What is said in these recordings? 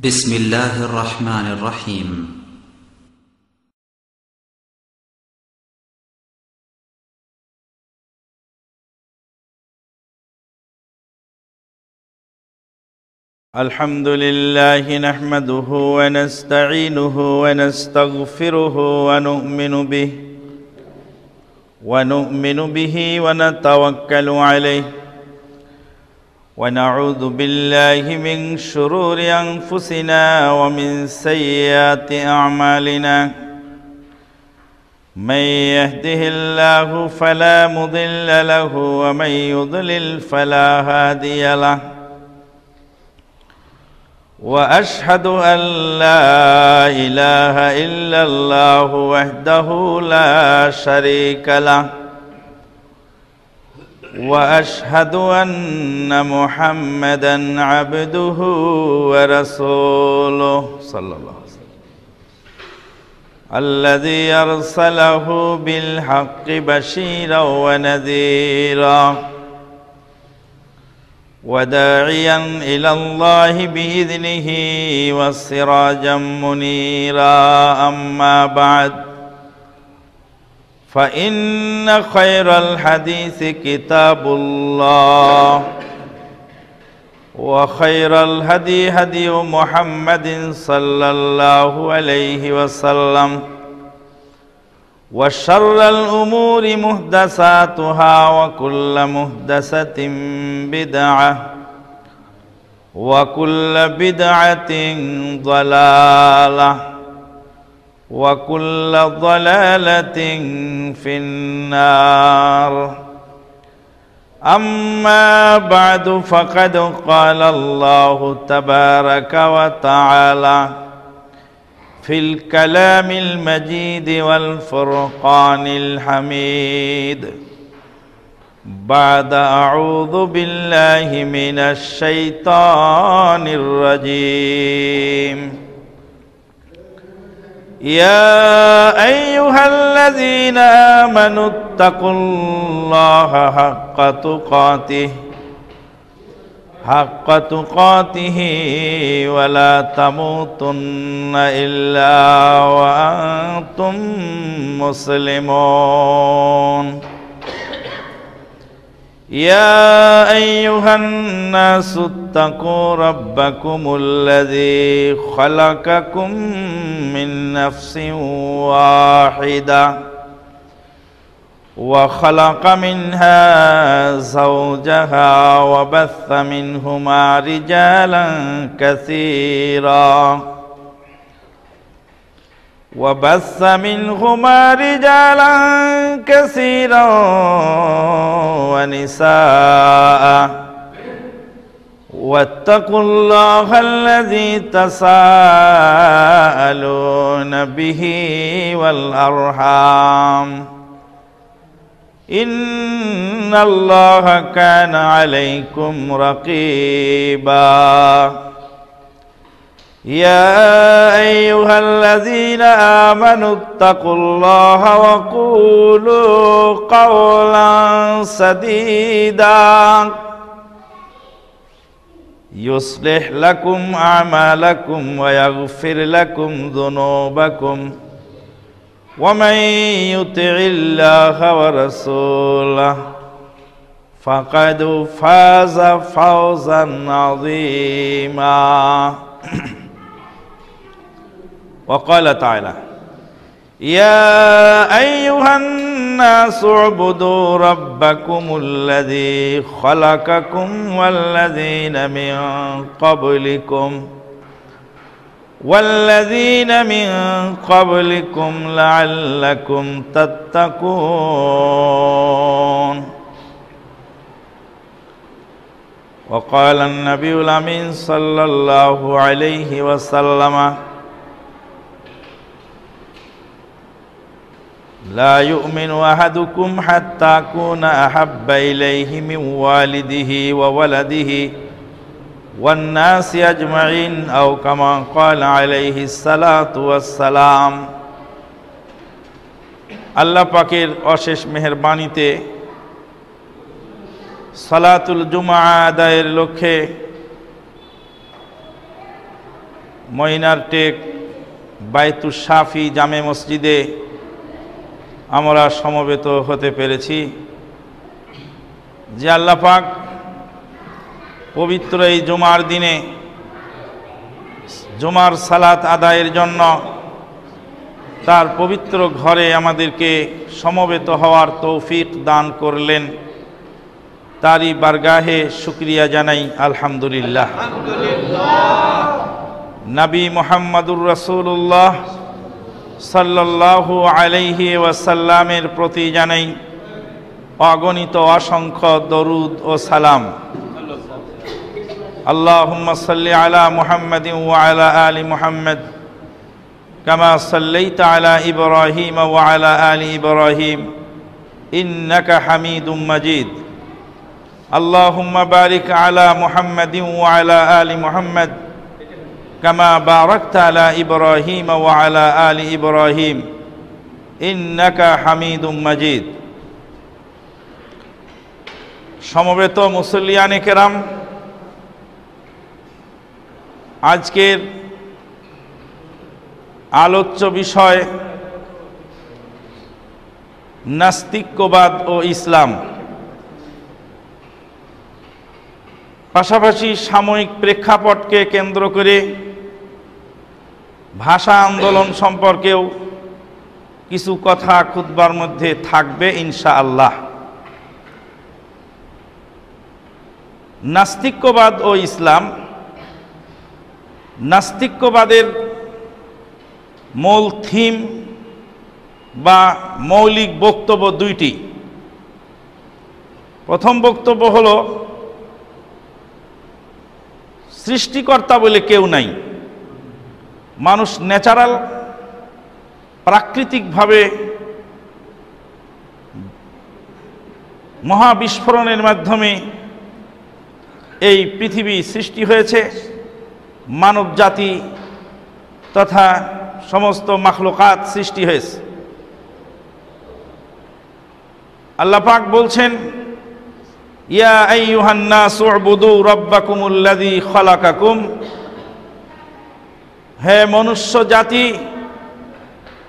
بسم الله الرحمن الرحيم. الحمد لله نحمده ونستعينه ونستغفره ونؤمن به ونتوكل عليه ونعوذ بالله من شرور أنفسنا ومن سيئات أعمالنا من يهده الله فلا مضل له ومن يضلل فلا هادي له وأشهد أن لا إله إلا الله وحده لا شريك له وأشهد أن محمدا عبده ورسوله صلى الله عليه وسلم الذي أرسله بالحق بشيرا ونذيرا وداعيا إلى الله بإذنه وسراجا منيرا أما بعد فإن خير الحديث كتاب الله وخير الهدي هدي محمد صلى الله عليه وسلم وشر الأمور محدثاتها وكل محدثة بدعة وكل بدعة ضلالة وكل ضلالة في النار. أما بعد فقد قال الله تبارك وتعالى في الكلام المجيد والفرقان الحميد بعد أعوذ بالله من الشيطان الرجيم يا أيها الذين آمنوا اتقوا الله حق تقاته ولا تموتن إلا وأنتم مسلمون يا أيها الناس اتقوا ربكم الذي خلقكم من نفس واحدة وخلق منها زوجها وبث منهما رجالا كثيرا ونساء واتقوا الله الذي تساءلون به والأرحام إن الله كان عليكم رقيبا يا أيها الذين آمنوا اتقوا الله وقولوا قولا سديدا يصلح لكم أعمالكم ويغفر لكم ذنوبكم ومن يطع الله ورسوله فقد فاز فوزا عظيما. وقال تعالى يا أيها الناس اعبدوا ربكم الذي خلقكم والذين من قبلكم لعلكم تتقون. وقال النبي الأمين صلى الله عليه وسلم لا يؤمن أحدكم حتى أكون أحب إليه من والده وولده والناس أجمعين أو كما قال عليه الصلاة والسلام. আল্লাহ পাকের অশেষ মেহেরবানিতে সালাতুল জুমআ আদায়ের লক্ষ্যে মইনারটেক বাইতুশ শাফি জামে মসজিদে আমরা সমবেত হতে পেরেছি। যে আল্লাহ পাক পবিত্র এই জুমার দিনে জুমার সালাত আদায়ের জন্য তার পবিত্র ঘরে আমাদেরকে সমবেত হওয়ার তৌফিক দান করলেন, তারই বারগাহে শুকরিয়া জানাই আলহামদুলিল্লাহ। নবী মুহাম্মদুর রাসূলুল্লাহ সাল্লাল্লাহু আলাইহি ওয়াসাল্লামের প্রতি জানাই অগণিত অসংখ্য দরুদ ও সালাম। আল্লাহুম্মা সাল্লি আলা মুহাম্মাদিন ওয়া আলা আলি মুহাম্মাদ কামা সাল্লাইতা আলা ইব্রাহিম ওয়া আলা আলি ইব্রাহিম ইন্নাকা হামিদুম মাজিদ। আল্লাহুম্মা বারিক আলা মুহাম্মাদিন ওয়া আলা আলি মুহাম্মাদ কামা বারাকতা আলা ইব্রাহিম ওয়া আলা আলি ইব্রাহিম ইন্নাকা হামিদুম মাজিদ। সমবেত মুসল্লিয়ানে কেরাম, আজকের আলোচ্য বিষয় নাস্তিক্যবাদ ও ইসলাম। পাশাপাশি সাময়িক প্রেক্ষাপটকে কেন্দ্র করে ভাষা আন্দোলন সম্পর্কেও কিছু কথা খুতবার মধ্যে থাকবে ইনশাআল্লাহ। নাস্তিক্যবাদ ও ইসলাম। নাস্তিক্যবাদের মূল থিম বা মৌলিক বক্তব্য দুইটি। প্রথম বক্তব্য হলো সৃষ্টিকর্তা বলে কেউ নাই, মানুষ ন্যাচারাল প্রাকৃতিকভাবে মহাবিস্ফোরণের মাধ্যমে এই পৃথিবী সৃষ্টি হয়েছে, মানব জাতি তথা সমস্ত মাখলুকাত সৃষ্টি হয়েছে। আল্লাহ পাক বলছেন, ইয়া আইয়ুহান নাসু উবুদু রাব্বাকুমুল্লাযী খালাকাকুম, হে মনুষ্য জাতি,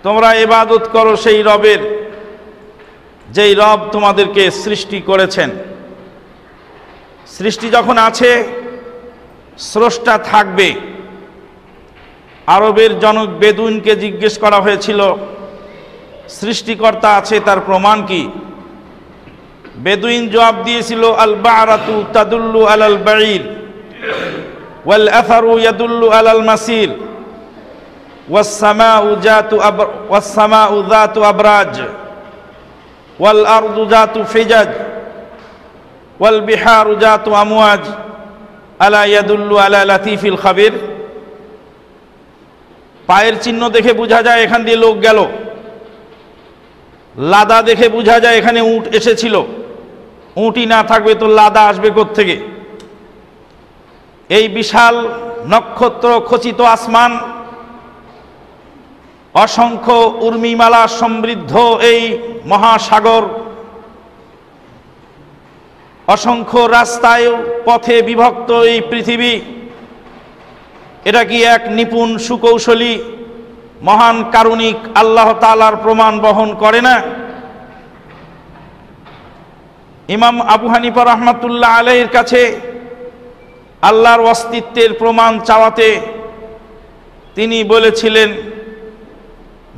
তোমরা ইবাদত করো সেই রবের যেই রব তোমাদেরকে সৃষ্টি করেছেন। সৃষ্টি যখন আছে, স্রষ্টা থাকবে। আরবের জনক বেদুইনকে জিজ্ঞেস করা হয়েছিল, সৃষ্টিকর্তা আছে, তার প্রমাণ কি? বেদুইন জবাব দিয়েছিল, আল বারাতু তাদুল্লু আলাল বাঈর ওয়াল আথারু ইয়াদুল্লু আলাল মাসির ওয়াস সামাউ যাতু আবরাজ ওয়াল আরদু যাতু ফিজাজ ওয়াল বিহারু যাতু আমওয়াজ আলা ইয়াদুল্লু আলা লাতিফিল খাবির। পায়ের চিহ্ন দেখে বোঝা যায় এখান দিয়ে লোক গেল, লাদা দেখে বোঝা যায় এখানে উট এসেছিল। উটই না থাকবে তো লাদা আসবে কোত্থেকে? এই বিশাল নক্ষত্র খচিত আসমান, অসংখ্য উর্মিমালা সমৃদ্ধ এই মহাসাগর, অসংখ্য রাস্তায় পথে বিভক্ত এই পৃথিবী, এটা কি এক নিপুণ সুকৌশলী মহান কারুণিক আল্লাহ তাআলার প্রমাণ বহন করে না? ইমাম আবু হানিফা রাহমাতুল্লাহ আলাইহির কাছে আল্লাহর অস্তিত্বের প্রমাণ চাওয়াতে তিনি বলেছিলেন,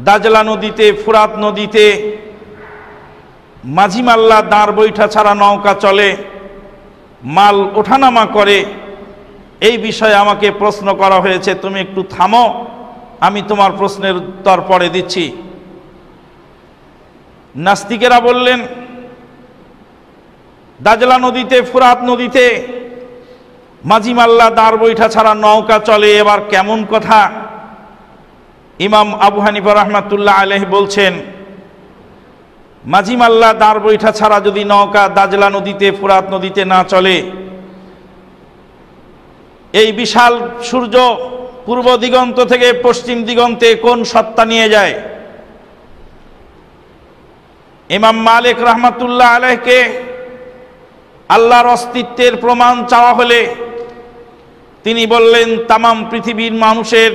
দাজলা নদীতে, ফুরাত নদীতে মাঝি মাল্লা দাঁড় বৈঠা ছাড়া নৌকা চলে, মাল ওঠানামা করে। এই বিষয়ে আমাকে প্রশ্ন করা হয়েছে, তুমি একটু থামো, আমি তোমার প্রশ্নের উত্তর পরে দিচ্ছি। নাস্তিকেরা বললেন, দাজলা নদীতে, ফুরাত নদীতে মাঝি মাল্লা দাঁড় বৈঠা ছাড়া নৌকা চলে, এবার কেমন কথা? ইমাম আবু হানিফা রাহমাতুল্লাহ আলাইহি বলছেন, মাঝি মাল্লা দাঁড় বৈঠা ছাড়া যদি নৌকা দাজলা নদীতে, ফুরাত নদীতে না চলে, এই বিশাল সূর্য পূর্ব দিগন্ত থেকে পশ্চিম দিগন্তে কোন সত্তা নিয়ে যায়? ইমাম মালিক রাহমাতুল্লাহ আলাইহিকে আল্লাহর অস্তিত্বের প্রমাণ চাওয়া হলে তিনি বললেন, তামাম পৃথিবীর মানুষের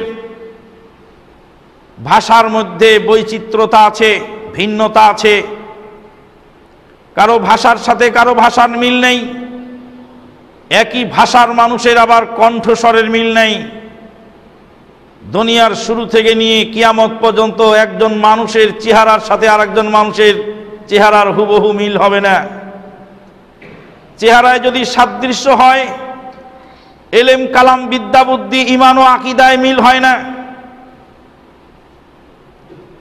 ভাষার মধ্যে বৈচিত্র্যতা আছে, ভিন্নতা আছে। কারো ভাষার সাথে কারো ভাষার মিল নেই, একই ভাষার মানুষের আবার কণ্ঠস্বরের মিল নেই। দুনিয়ার শুরু থেকে নিয়ে কিয়ামত পর্যন্ত একজন মানুষের চেহারার সাথে আরেকজন মানুষের চেহারার হুবহু মিল হবে না। চেহারায় যদি সাদৃশ্য হয়, এলেম কালাম বিদ্যা বুদ্ধি ঈমান ও আকীদায় মিল হয় না।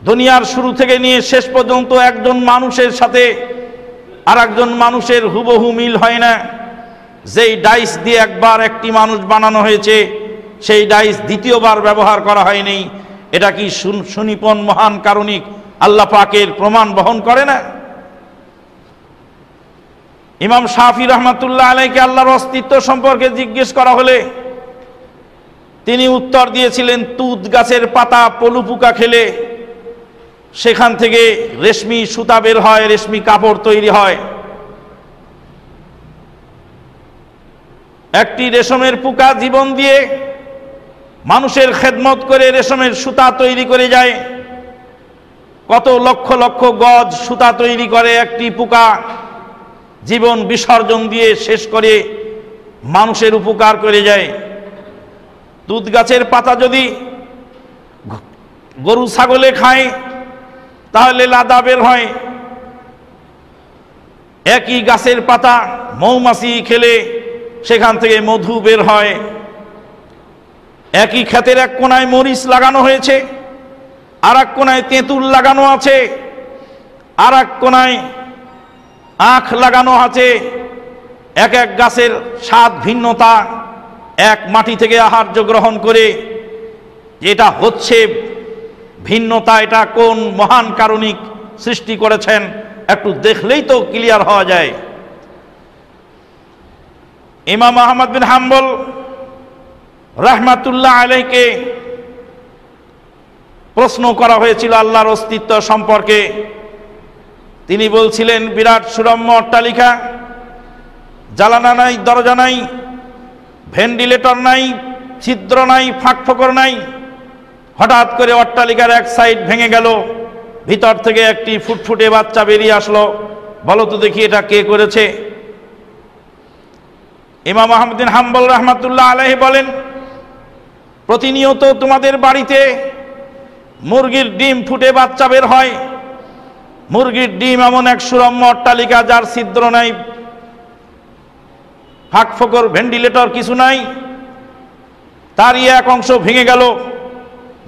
দুনিয়ার শুরু থেকে নিয়ে শেষ পর্যন্ত একজন মানুষের সাথে আরেকজন মানুষের হুবহু মিল হয় না। যেই ডাইস দিয়ে একবার একটি মানুষ বানানো হয়েছে, সেই ডাইস দ্বিতীয়বার ব্যবহার করা হয়নি। এটা কি সুনিপুণ মহান কারণিক আল্লাহ পাকের প্রমাণ বহন করে না? ইমাম শাফি রহমাতুল্লাহ আলাইকে আল্লাহর অস্তিত্ব সম্পর্কে জিজ্ঞেস করা হলে তিনি উত্তর দিয়েছিলেন, তুত গাছের পাতা পলু পোকা খেলে সেখান থেকে রেশমি সুতা বের হয়, রেশমি কাপড় তৈরি হয়। একটি রেশমের পোকা জীবন দিয়ে মানুষের খেদমত করে রেশমের সুতা তৈরি করে যায়। কত লক্ষ লক্ষ গজ সুতা তৈরি করে একটি পোকা, জীবন বিসর্জন দিয়ে শেষ করে মানুষের উপকার করে যায়। দুধ গাছের পাতা যদি গরু ছাগলে খায় তাহলে লাদা বের হয়। একই গাছের পাতা মৌমাছি খেলে সেখান থেকে মধু বের হয়। একই ক্ষেতের এক কোনায় মরিচ লাগানো হয়েছে, আর এক কোনায় তেঁতুল লাগানো আছে, আর এক কোনায় আখ লাগানো আছে। এক এক গাছের স্বাদ ভিন্নতা, এক মাটি থেকে আহার্য গ্রহণ করে এটা হচ্ছে ভিন্নতা। এটা কোন মহান কারণিক সৃষ্টি করেছেন একটু দেখলেই তো ক্লিয়ার হওয়া যায়। ইমাম আহমদ বিন হাম্বল রাহমাতুল্লাহ আলাইকে প্রশ্ন করা হয়েছিল আল্লাহর অস্তিত্ব সম্পর্কে। তিনি বলছিলেন, বিরাট সুরম্য অট্টালিকা, জ্বালানা নাই, দরজা নাই, ভেন্টিলেটর নাই, ছিদ্র নাই, ফাঁক ফোকর নাই। হঠাৎ করে অট্টালিকার এক সাইড ভেঙে গেল, ভিতর থেকে একটি ফুটফুটে বাচ্চা বেরিয়ে আসলো। বলো তো দেখি এটা কে করেছে? ইমাম আহমদ বিন হাম্বল রাহমাতুল্লাহ আলাইহি বলেন, প্রতিনিয়ত তোমাদের বাড়িতে মুরগির ডিম ফুটে বাচ্চা বের হয়। মুরগির ডিম এমন এক সুরম্য অট্টালিকা যার ছিদ্র নাই, ফাঁক ফোকর, ভেন্টিলেটর কিছু নাই। তারই এক অংশ ভেঙে গেল,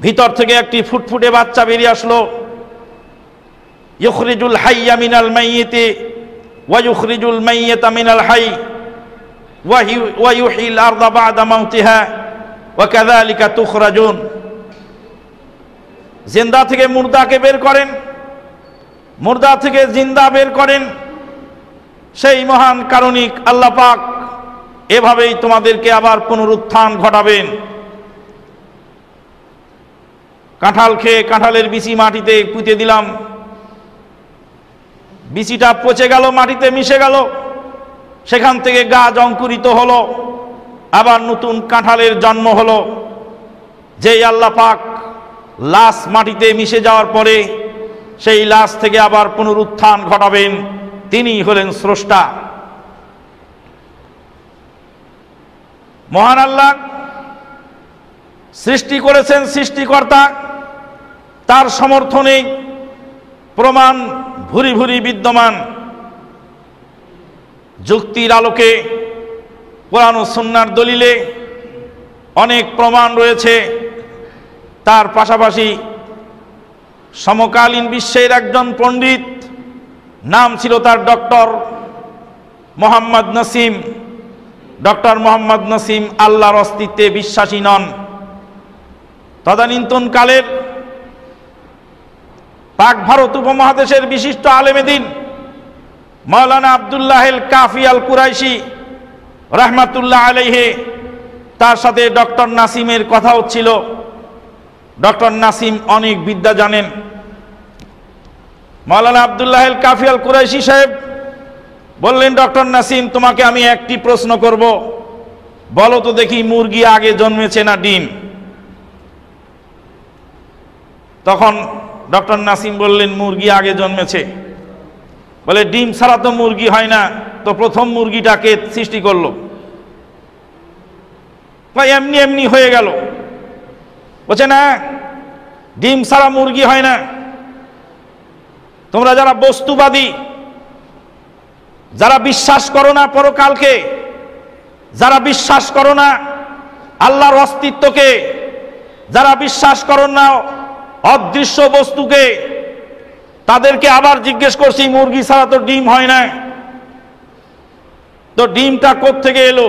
ভিতর থেকে একটি ফুটফুটে বাচ্চা বেরিয়ে আসলো। ইউখরিজুল হাইয়া মিনাল মাইয়িতি ওয়া ইউখরিজুল মাইয়িতা মিনাল হাই ওয়া ইউহিল আরদা বা'দা মাউতিহা ওয়া কাযালিকা তুখরাজুন। জিন্দা থেকে মুর্দাকে বের করেন, মুর্দা থেকে জিন্দা বের করেন। সেই মহান কারণিক আল্লাহ পাক এভাবেই তোমাদেরকে আবার পুনরুত্থান ঘটাবেন। কাঁঠাল খেয়ে কাঁঠালের বিচি মাটিতে পুঁতে দিলাম, বিচিটা পচে গেল, মাটিতে মিশে গেল, সেখান থেকে গাছ অঙ্কুরিত হলো, আবার নতুন কাঁঠালের জন্ম হলো। যেই আল্লাহ পাক লাশ মাটিতে মিশে যাওয়ার পরে সেই লাশ থেকে আবার পুনরুত্থান ঘটাবেন, তিনি হলেন স্রষ্টা। মহান আল্লাহ সৃষ্টি করেছেন, সৃষ্টিকর্তা, তার সমর্থনে প্রমাণ ভুরি ভুরি বিদ্যমান। যুক্তির আলোকে কোরআন ও সুন্নাহর দলিলে অনেক প্রমাণ রয়েছে। তার পাশাপাশি সমকালীন বিশ্বের একজন পণ্ডিত, নাম ছিল তার ডক্টর মোহাম্মদ নসিম। ডক্টর মোহাম্মদ নসিম আল্লাহর অস্তিত্বে বিশ্বাসী নন। তদানীন্তন কালের পাক ভারত উপমহাদেশের বিশিষ্ট আলেমে দ্বীন মাওলানা আব্দুল্লাহ আল কাফি আল কুরাইশি রাহমাতুল্লাহ আলাইহি, তার সাথে ডক্টর নাসিমের কথা হচ্ছিল। ডক্টর নাসিম অনেক বিদ্যা জানেন। মাওলানা আব্দুল্লাহ আল কাফি আল কুরাইশি সাহেব বললেন, ডক্টর নাসিম, তোমাকে আমি একটি প্রশ্ন করব, বলো তো দেখি মুরগি আগে জন্মেছে না ডিম? তখন ডক্টর নাসিম বললেন মুরগি আগে জন্মেছে। বলে ডিম ছাড়া তো মুরগি হয় না, তো প্রথম মুরগিটাকে সৃষ্টি করলো? এমনি এমনি হয়ে গেল। বলছে না, ডিম ছাড়া মুরগি হয় না। তোমরা যারা বস্তুবাদী, যারা বিশ্বাস করো না পরকালকে, যারা বিশ্বাস করো না আল্লাহর অস্তিত্বকে, যারা বিশ্বাস করো না অদৃশ্য বস্তুকে, তাদেরকে আবার জিজ্ঞেস করছি মুরগি ছাড়া তো ডিম হয় না, তো ডিমটা কোত্থেকে এলো?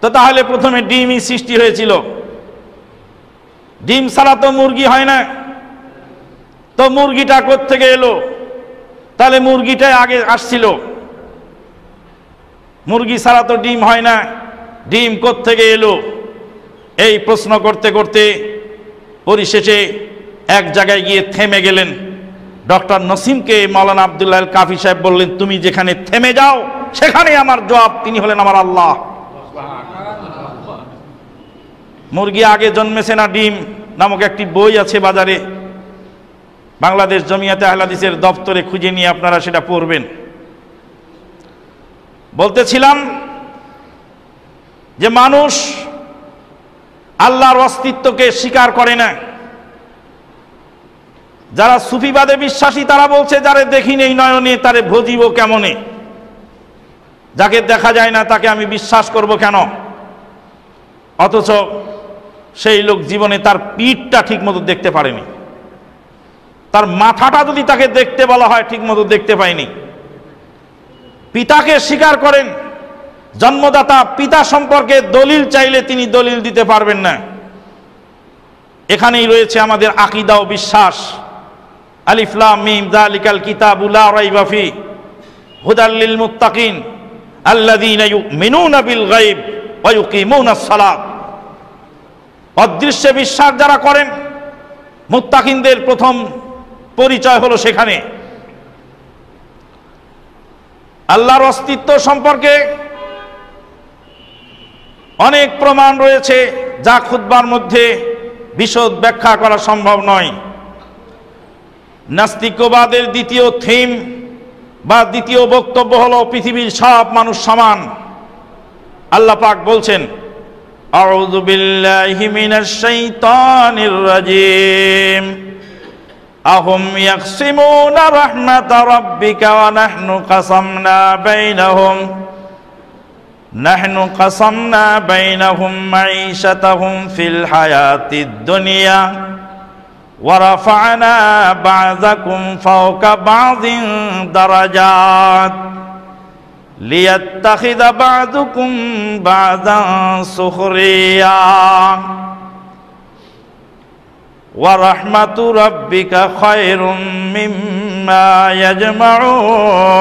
তো তাহলে প্রথমে ডিমই সৃষ্টি হয়েছিল। ডিম ছাড়া তো মুরগি হয় না, তো মুরগিটা কোত্থেকে এলো? তাহলে মুরগিটাই আগে আসছিল। মুরগি ছাড়া তো ডিম হয় না, ডিম কোত্থেকে এলো? এই প্রশ্ন করতে করতে পরিশেষে এক জায়গায় গিয়ে থেমে গেলেন। ডক্টর নসিমকে মাওলানা আব্দুল্লাহ আল কাফি সাহেব বললেন, তুমি যেখানে থেমে যাও সেখানে আমার জবাব। তিনি হলেন আমার আল্লাহ। মুরগি আগে জন্মেছে না ডিম নামক একটি বই আছে বাজারে, বাংলাদেশ জমিয়াতে আহলে হাদিসের দপ্তরে খুঁজে নিয়ে আপনারা সেটা পড়বেন। বলতেছিলাম যে মানুষ আল্লাহর অস্তিত্বকে স্বীকার করে না। যারা সুফিবাদে বিশ্বাসী তারা বলছে যারে দেখি নেই নয়নে তারে ভজিব কেমনে, যাকে দেখা যায় না তাকে আমি বিশ্বাস করব কেন? অথচ সেই লোক জীবনে তার পিঠটা ঠিক মতো দেখতে পারেনি, তার মাথাটা যদি তাকে দেখতে বলা হয় ঠিক মতো দেখতে পায়নি। পিতাকে স্বীকার করেন, জন্মদাতা পিতা সম্পর্কে দলিল চাইলে তিনি দলিল দিতে পারবেন না। এখানেই রয়েছে আমাদের আকীদা ও বিশ্বাস। আলিফ লাম মিম যালিকাল কিতাবু লা রাইবা ফি হুদাল লিল মুত্তাকিন আল্লাযীনা ইউমিনুনা বিল গায়ব ওয়া ইউকিমুনাস সালাত। অদৃশ্যে বিশ্বাস যারা করেন, মুত্তাকিনদের প্রথম পরিচয় হলো সেখানে। আল্লাহর অস্তিত্ব সম্পর্কে অনেক প্রমাণ রয়েছে যা খুতবার মধ্যে বিশদ ব্যাখ্যা করা সম্ভব নয়। নাস্তিকবাদের দ্বিতীয় থিম বা দ্বিতীয় বক্তব্য হলো পৃথিবীর সব মানুষ সমান। আল্লাহ পাক বলছেন, আউযু বিল্লাহি মিনাশ শাইতানির রাজীম আহুম ইয়াকসিমুনা রাহমাতা রাব্বিকা ওয়া নাহনু কাসামনা বাইনাহুম মাঈশাতাহুম ফিল হায়াতিদ দুনিয়া ওয়া রাফা'না বা'যাকুম ফাওকা বা'যিন দারাজাত লিয়াত্তাখিযা বা'যুকুম বা'যান সুখরিয়া ওয়া রাহমাতু রাব্বিকা খায়রুম মিম্মা ইয়াজমাউন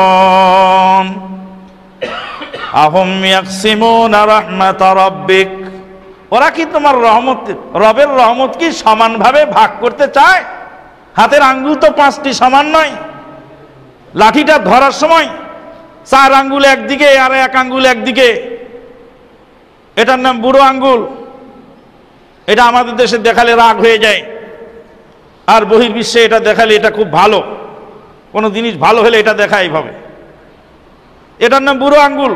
আহুম ইয়াকসিমুনা রাহমাতা রাব্বিক। ওরা কি তোমার রবের রহমত কি সমানভাবে ভাগ করতে চায়? হাতের আঙ্গুল তো 5টি সমান নয়। লাঠিটা ধরার সময় 4 আঙ্গুল একদিকে আর 1 আঙ্গুল একদিকে, এটার নাম বুড়ো আঙ্গুল। এটা আমাদের দেশে দেখালে রাগ হয়ে যায়, আর বহির্বিশ্বে এটা দেখালে এটা খুব ভালো। কোনো জিনিস ভালো হলে এটা দেখা এইভাবে। এটার নাম বুড়ো আঙ্গুল।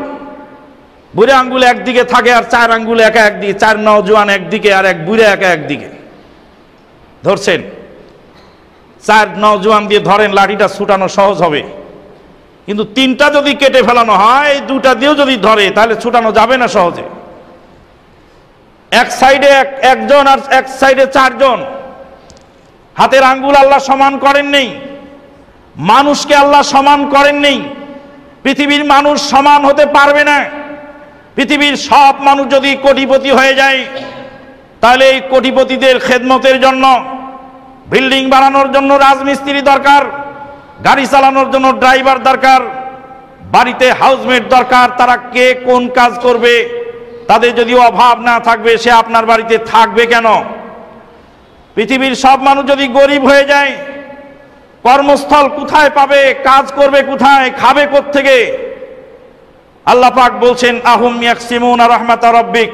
বুড়ো আঙ্গুল একদিকে থাকে আর 4 আঙ্গুল একা একদিকে, 4 নওজোয়ান একদিকে আর 1 বুড়ো একা একদিকে। ধরছেন, 4 নওজোয়ান দিয়ে ধরেন, লাঠিটা ছুটানো সহজ হবে। কিন্তু 3টা যদি কেটে ফেলানো হয়, এই 2টা দিয়েও যদি ধরে তাহলে ছুটানো যাবে না সহজে। এক সাইডে একজন আর এক সাইডে 4 জন। হাতের আঙ্গুল আল্লাহ সমান করেন নেই, মানুষকে আল্লাহ সমান করেন নেই। পৃথিবীর মানুষ সমান হতে পারবে না। পৃথিবীর সব মানুষ যদি কোটিপতি হয়ে যায়, তাহলে এই কোটিপতিদের খেদমতের জন্য বিল্ডিং বানানোর জন্য রাজমিস্ত্রি দরকার, গাড়ি চালানোর জন্য ড্রাইভার দরকার, বাড়িতে হাউসমেট দরকার। তারা কে কোন কাজ করবে? তাদের যদি অভাব না থাকবে, সে আপনার বাড়িতে থাকবে কেন? পৃথিবীর সব মানুষ যদি গরিব হয়ে যায়, কর্মস্থল কোথায় পাবে? কাজ করবে কোথায়? খাবে কোত্থেকে? আল্লাহ পাক বলছেন আহুম ইয়াকসিমুনা রাহমাতা রাব্বিক,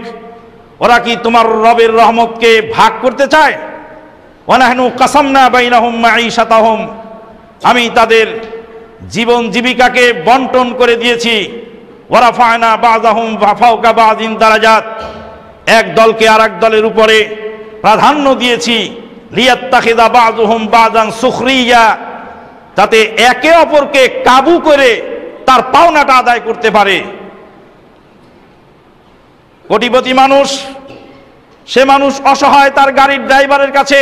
ওরা কি তোমার রবের রহমতকে ভাগ করতে চায়? ওয়া নাহনু কাসামনা বাইনাহুম মাঈশাতাহুম, আমি তাদের জীবন জীবিকাকে বন্টন করে দিয়েছি। ওয়া রাফা'না বা'যাহুম ফাওকা বা'যিন দারাজাত, এক দলকে আরেক দলের উপরে প্রাধান্য দিয়েছি। লিয়াত্তাখিযা বা'যুহুম বা'যান সুখরিয়া, যাতে একে অপরকে কাবু করে তার পাওনাটা আদায় করতে পারে। কোটিপতি মানুষ, সে মানুষ অসহায় তার গাড়ির ড্রাইভারের কাছে।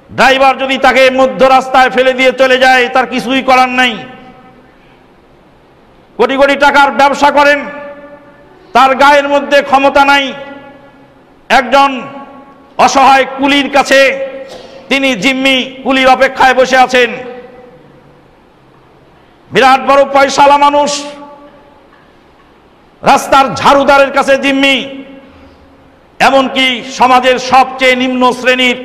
ড্রাইভার যদি তাকে মধ্য রাস্তায় ফেলে দিয়ে চলে যায়, তার কিছুই করার নাই। কোটি কোটি টাকার ব্যবসা করেন, তার গায়ের মধ্যে ক্ষমতা নাই। একজন অসহায় কুলির কাছে, তিনি জিম্মি, কুলির অপেক্ষায় বসে আছেন। বিরাট বড় পয়সাওয়ালা মানুষ, রাস্তার ঝাড়ুদারের কাছে জিম্মি। এমনকি সমাজের সবচেয়ে নিম্ন শ্রেণীর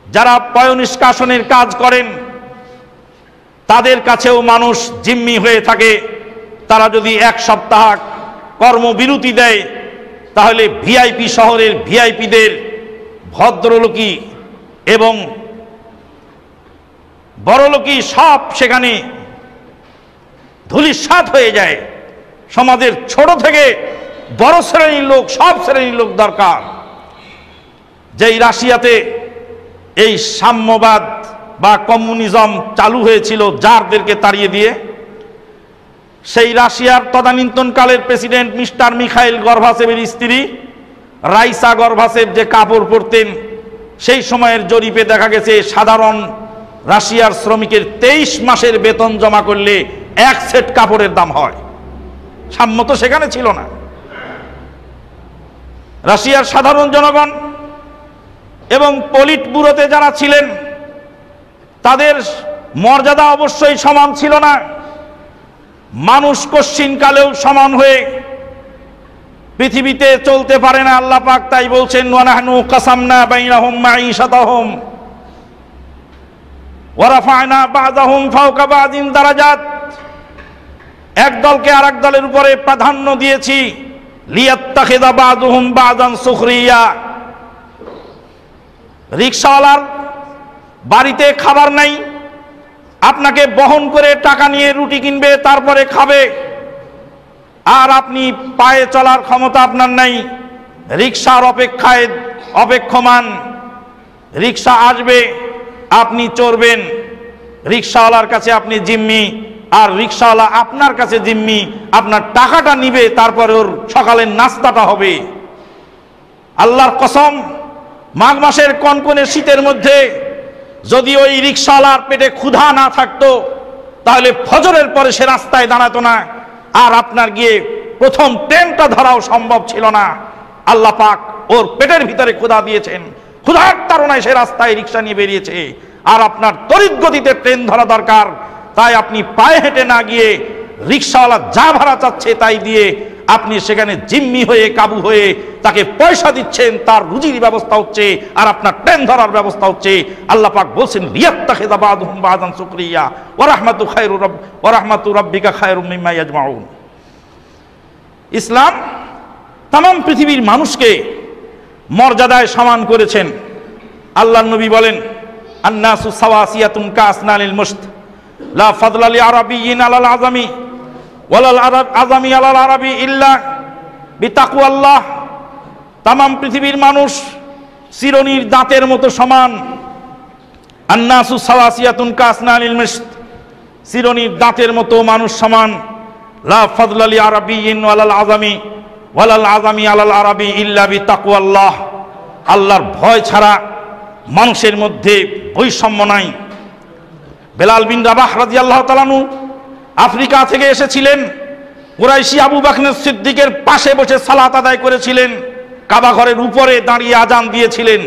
যারা পয়ঃনিষ্কাশনের কাজ করেন, তাদের কাছেও মানুষ জিম্মি হয়ে থাকে। তারা যদি এক সপ্তাহ কর্মবিরতি দেয়, তাহলে ভিআইপি শহরের ভিআইপিদের, ভদ্রলোকী এবং বড়লোকী সব সেখানে ধূলিসাৎ হয়ে যায়। সমাজের ছোট থেকে বড় শ্রেণীর লোক, সব শ্রেণীর লোক দরকার। যেই রাশিয়াতে এই সাম্যবাদ বা কমিউনিজম চালু হয়েছিল জারদেরকে তাড়িয়ে দিয়ে, সেই রাশিয়ার তদানীন্তনকালের প্রেসিডেন্ট মিস্টার মিখাইল গর্বাচেভের স্ত্রী রাইসা গর্বাচেভ যে কাপড় পরতেন, সেই সময়ের জরিপে দেখা গেছে সাধারণ রাশিয়ার শ্রমিকের 23 মাসের বেতন জমা করলে এক সেট কাপড়ের দাম হয়। সাম্য তো সেখানে ছিল না। রাশিয়ার সাধারণ জনগণ এবং পলিট ব্যুরোতে যারা ছিলেন, তাদের মর্যাদা অবশ্যই সমান ছিল না। মানুষ কশ্চিনকালেও সমান হয়ে পৃথিবীতে চলতে পারে না। আল্লাহ পাক তাই বলছেন ওয়া নাহনু কাসামনা বাইনাহুম মাঈশাতাহুম ওয়া রাফা'না বা'যাহুম ফাওকা বা'যিন দারাজাত, এক দলকে আরেক দলের উপরে প্রাধান্য দিয়েছি। লিয়াত্তাখিযা বা'যুহুম বা'যান সুখরিয়া, রিকশাওয়ালার বাড়িতে খাবার নাই, আপনাকে বহন করে টাকা নিয়ে রুটি কিনবে, তারপরে খাবে, আর আপনি পায়ে চলার ক্ষমতা আপনার নাই। রিকশার অপেক্ষায় অপেক্ষমান, রিকশা আসবে, আপনি চড়বেন। রিকশাওয়ালার কাছে আপনি জিম্মি, আর রিকশাওয়ালা আপনার কাছে জিম্মি। আপনার টাকাটা নিবে, তারপরে ওর সকালের নাস্তাটা হবে। আল্লাহর কসম, মাঘ মাসের কনকনে শীতের মধ্যে যদি ওই রিকশাওয়ালার পেটে ক্ষুধা না থাকতো, তাহলে ফজরের পরে সে রাস্তায় দাঁড়াতো না, আর আপনার গিয়ে প্রথম ট্রেনটা ধরাও সম্ভব ছিল না। আল্লাহ পাক ওর পেটের ভিতরে ক্ষুধা দিয়েছেন, ক্ষুধার তাড়নায় সে রাস্তায় রিকশা নিয়ে বেরিয়েছে। আর আপনার তড়িৎ গতিতে ট্রেন ধরা দরকার, তাই আপনি পায়ে হেঁটে না গিয়ে রিকশাওয়ালা যা ভাড়া চাচ্ছে তাই দিয়ে আপনি সেখানে জিম্মি হয়ে, কাবু হয়ে তাকে পয়সা দিচ্ছেন, তার রুজির ব্যবস্থা হচ্ছে, আর আপনার ট্রেন ধরার ব্যবস্থা হচ্ছে। আল্লাহ পাক বলছেন লিয়াত্তাখিযা বা'যুহুম বা'যান সুখরিয়া ওয়া রাহমাতু রাব্বিকা খায়রুম মিম্মা ইয়াজমাউন। ইসলাম তামাম পৃথিবীর মানুষকে মর্যাদায় সমান করেছেন। আল্লাহর নবী বলেন আন্নাসু সাওয়াসিয়াতুন কাসনালিল মুশত, লা ফাদলা লি আরাবিয়্যিন আলাল আজামি ওয়ালাল আজামি আলাল আরাবি ইল্লা বিতাকওয়াল্লাহ। তামাম পৃথিবীর মানুষ চিরুনির দাঁতের মতো সমান। আন্নাসু সাওয়াসিয়াতুন কাসনালিল মুশত, চিরুনির দাঁতের মতো মানুষ সমান। লা ফাদলা লি আরাবিয়্যিন ওয়ালাল আজামি আলাল আরাবি ইল্লা বিতাকওয়াল্লাহ। আল্লাহর ভয় ছাড়া মানুষের মধ্যে বৈষম্য নাই। বেলাল বিন রাবাহ রাদিয়াল্লাহু তাআলা আনহু আফ্রিকা থেকে এসেছিলেন, কুরাইশি আবু বকর সিদ্দিকের পাশে বসে সালাত আদায় করেছিলেন, কাবা ঘরের উপরে দাঁড়িয়ে আজান দিয়েছিলেন।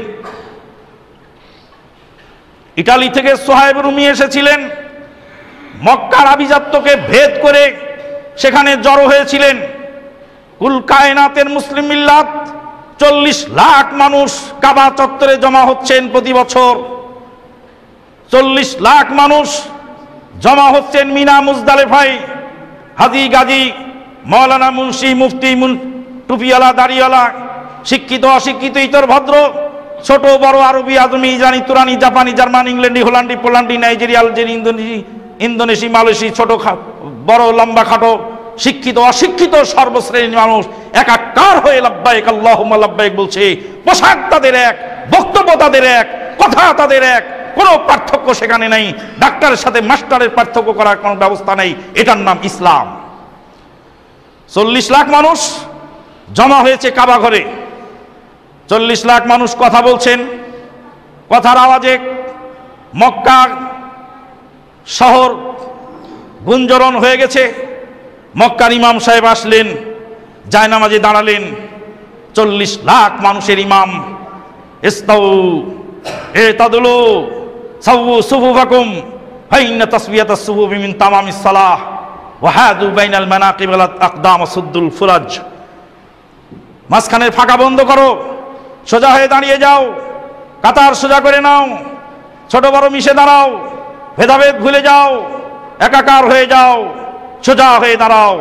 ইটালি থেকে সোহাইব রুমি এসেছিলেন, মক্কার আভিজাত্যকে ভেদ করে সেখানে জড়ো হয়েছিলেন। কুল কায়নাতের মুসলিম মিল্লাত 40 লাখ মানুষ কাবা চত্বরে জমা হচ্ছেন প্রতি বছর। 40 লাখ মানুষ জমা হচ্ছেন মিনা মুজদালিফায়। হাজি গাজী, মৌলানা, মুন্সি, মুফতি, টুপিওয়ালা, দাড়িওয়ালা, শিক্ষিত অশিক্ষিত, ইতর ভদ্র, ছোট বড়, আরবি, আদমি, ইরানি, তুরানি, জাপানি, জার্মান, ইংল্যান্ডি, হোল্যান্ডি, পোল্যান্ডি, নাইজেরিয়া, আলজেরি, ইন্দোনেশি, মালয়েশি, ছোট বড়, লম্বা খাটো, শিক্ষিত অশিক্ষিত, সর্বশ্রেণীর মানুষ একাকার হয়ে লাব্বাইক আল্লাহুম্মা লাব্বাইক বলছে। পোশাক তাদের এক, বক্তব্য তাদের এক, কথা তাদের এক, কোনো পার্থক্য সেখানে নেই। ডাক্তারের সাথে মাস্টারের পার্থক্য করার কোনো ব্যবস্থা নেই। এটার নাম ইসলাম। 40 লাখ মানুষ জমা হয়েছে কাবা ঘরে। 40 লাখ মানুষ কথা বলছেন। কথার আওয়াজে মক্কা শহর গুঞ্জরণ হয়ে গেছে। মক্কার ইমাম সাহেব আসলেন, জায়নামাজে দাঁড়ালেন। 40 লাখ মানুষের ইমাম, ইস্তাউ ইতাদুলু সাওউ সুফুফাকুম ফাইন্না তাসবিয়াতাস সুফুফি মিন তামামিস সালাহ ওয়া হাদু বাইনাল মানাকিব ওয়াল আকদাম সুদ্দুল ফুরাজ। মাঝখানের ফাঁকা বন্ধ করো, সোজা হয়ে দাঁড়িয়ে যাও, কাতার সোজা করে নাও, ছোট বড় মিশে দাঁড়াও, ভেদাভেদ ভুলে যাও, একাকার হয়ে যাও, সোজা হয়ে দাঁড়াও।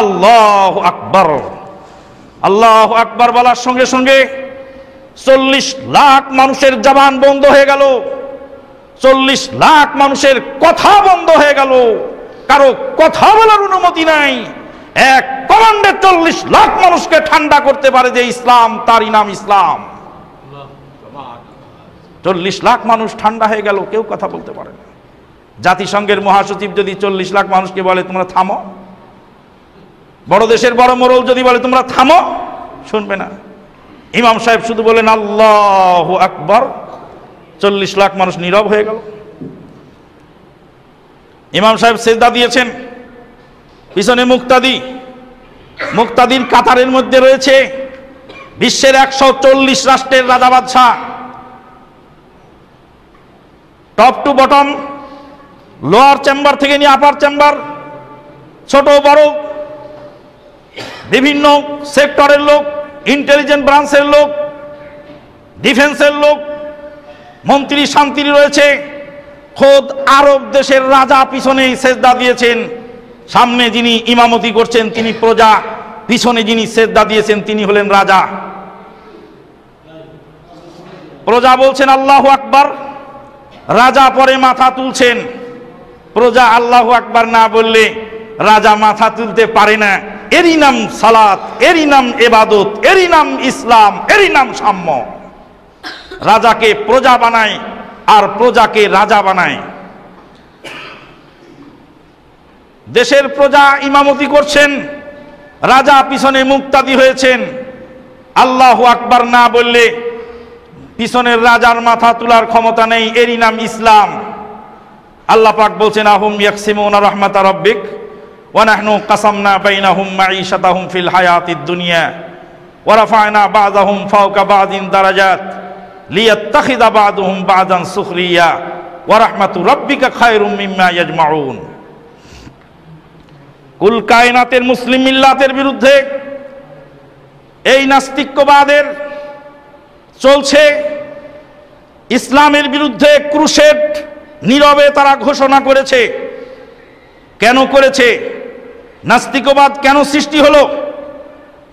আল্লাহু আকবার। আল্লাহু আকবার বলার সঙ্গে সঙ্গে 40 লাখ মানুষের জবান বন্ধ হয়ে গেল। 40 লাখ মানুষের কথা বন্ধ হয়ে গেল। কারো কথা বলার অনুমতি নাই। এক কমান্ডে 40 লাখ মানুষকে ঠান্ডা করতে পারে যে ইসলাম, তারই নাম ইসলাম। 40 লাখ মানুষ ঠান্ডা হয়ে গেল, কেউ কথা বলতে পারে না। জাতিসংঘের মহাসচিব যদি 40 লাখ মানুষকে বলে তোমরা থামো, বড় দেশের বড় মোড়ল যদি বলে তোমরা থামো, শুনবে না। ইমাম সাহেব শুধু বলেন আল্লাহু আকবার, 40 লাখ মানুষ নীরব হয়ে গেল। ইমাম সাহেব সেজদা দিয়েছেন, পিছনে মুক্তাদি, মুক্তাদির কাতারের মধ্যে রয়েছে বিশ্বের 140 রাষ্ট্রের রাজা বাদশাহ, top to bottom, lower chamber থেকে নিয়ে আপার চেম্বার, ছোট বড় বিভিন্ন সেক্টরের লোক, ইন্টেলিজেন্ট ব্রাঞ্চের লোক, ডিফেন্সের লোক, মন্ত্রী শান্তি রয়েছে। খোদ আরব দেশের রাজা পিছনে সেজদা দিয়েছেন। সামনে যিনি ইমামতি করছেন তিনি প্রজা, পিছনে যিনি সেজদা দিয়েছেন তিনি হলেন রাজা। প্রজা বলছেন আল্লাহু আকবার, রাজা পরে মাথা তুলছেন। প্রজা আল্লাহু আকবার না বললে রাজা মাথা তুলতে পারে না। এরই নাম সালাত, এরই নাম ইবাদত, এরই নাম ইসলাম, এরই নাম সাম্য। রাজাকে প্রজা বানায় আর প্রজাকে রাজা বানায়। দেশের প্রজা ইমামতি করছেন, রাজা পিছনে মুক্তাদি হয়েছেন। আল্লাহু আকবার না বললে পিছনের রাজার মাথা তোলার ক্ষমতা নেই। এরই নাম ইসলাম। আল্লাহ পাক বলছেন আহুম ইয়াকসিমুনা রাহমাতা রাব্বিক ওয়া নাহনু কাসামনা বাইনাহুম মাঈশাতাহুম ফিল হায়াতিদ দুনিয়া ওয়া রাফা'না বা'দাহুম ফাওকা বা'দিন দারাজাত লিয়াত্তাখিযা বা'দুহুম বা'দান সুখরিয়া ওয়া রাহমাতু রাব্বিকা খায়রুম মিম্মা ইয়াজমাউন। কুল কায়নাতের মুসলিম মিল্লাতের বিরুদ্ধে এই নাস্তিক্যবাদের চলছে, ইসলামের বিরুদ্ধে ক্রুসেড নীরবে তারা ঘোষণা করেছে। কেন করেছে? নাস্তিকবাদ কেন সৃষ্টি হলো?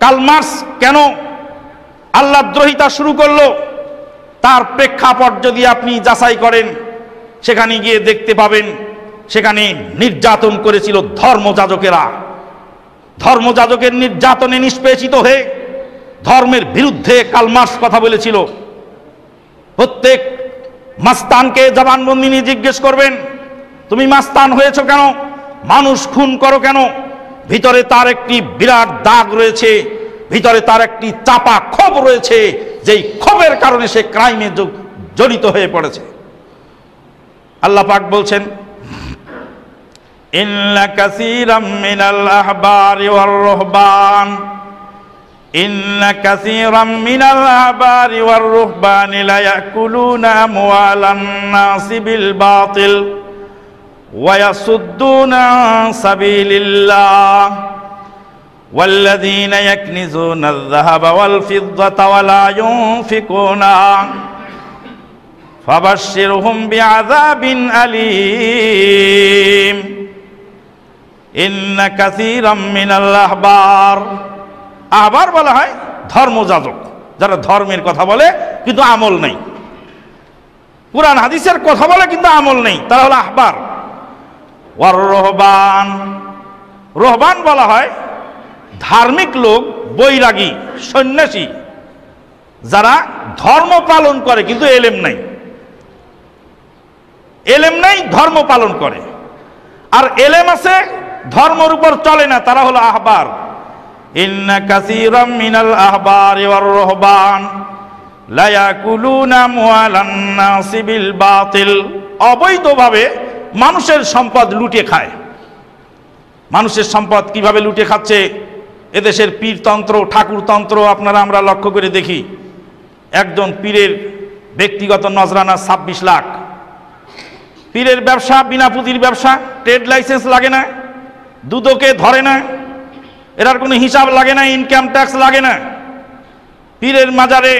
কার্ল মার্কস কেন আল্লাহদ্রোহিতা শুরু করলো? তার প্রেক্ষাপট যদি আপনি যাচাই করেন সেখানে গিয়ে দেখতে পাবেন সেখানে নির্যাতন করেছিল ধর্মযাজকেরা। ধর্মযাজকের নির্যাতনে নিষ্পেষিত হয়ে ধর্মের বিরুদ্ধে কার্ল মার্কস কথা বলেছিল। প্রত্যেক মাস্তানকে জবানবন্দি নিয়ে জিজ্ঞেস করবেন তুমি মাস্তান হয়েছ কেন, মানুষ খুন করো কেন? ভিতরে তার একটি বিরাট দাগ রয়েছে, ভিতরে তার একটি চাপা ক্ষোভ রয়েছে, যেই ক্ষোভের কারণে সে ক্রাইমে জড়িত হয়ে পড়েছে। আল্লাহ পাক বলছেন ইন্না কাসীরাম মিনাল আহবারি ওয়ার রুহবান ইন্না কাসীরাম মিনাল আহবারি ওয়ার রুহবানি লা ইয়াকুলুনা আমওয়ালান নাসি বিল বাতিল ওয়া ইয়াসুদ্দুনা আন সাবিলিল্লাহ ওয়াল্লাযীনা ইয়াকনিজুনা আয-যাহাবা ওয়াল ফিদ্দাতা ওয়া লা ইউনফিকুনা ফাবাশশিরহুম বিআযাবিন আলীম। ইন্না কাসীরাম মিনাল আহবার। আহবার বলা হয় ধর্মযাজক, যারা ধর্মের কথা বলে কিন্তু আমল নেই, কুরআন হাদিসের কথা বলে কিন্তু আমল নেই, তারা হলো আহবার। ওয়ার রহবান, রহবান বলা হয় ধার্মিক লোক, বৈরাগী, সন্ন্যাসী, যারা ধর্ম পালন করে কিন্তু এলেম নাই, এলেম নাই, ধর্ম পালন করে। আর এলেম আছে, ধর্মের উপর চলে না, তারা হলো আহবার। ইন্না কাসীরাম মিনাল আহবারি ওয়ার রহবান লা ইয়াকুলুনা আমওয়ালান নাসি বিল বাতিল। অবৈধভাবে মানুষের সম্পদ লুটে খায়। মানুষের সম্পদ কিভাবে লুটে খাচ্ছে এদেশের পীরতন্ত্র, ঠাকুরতন্ত্র আপনারা আমরা লক্ষ্য করে দেখি। একজন পীরের ব্যক্তিগত নজরানা 26 লাখ। পীরের ব্যবসা বিনা পুঁজির ব্যবসা, ট্রেড লাইসেন্স লাগে না, দুদকে ধরে না, এটার কোনো হিসাব লাগে না, ইনকাম ট্যাক্স লাগে না। পীরের মাজারে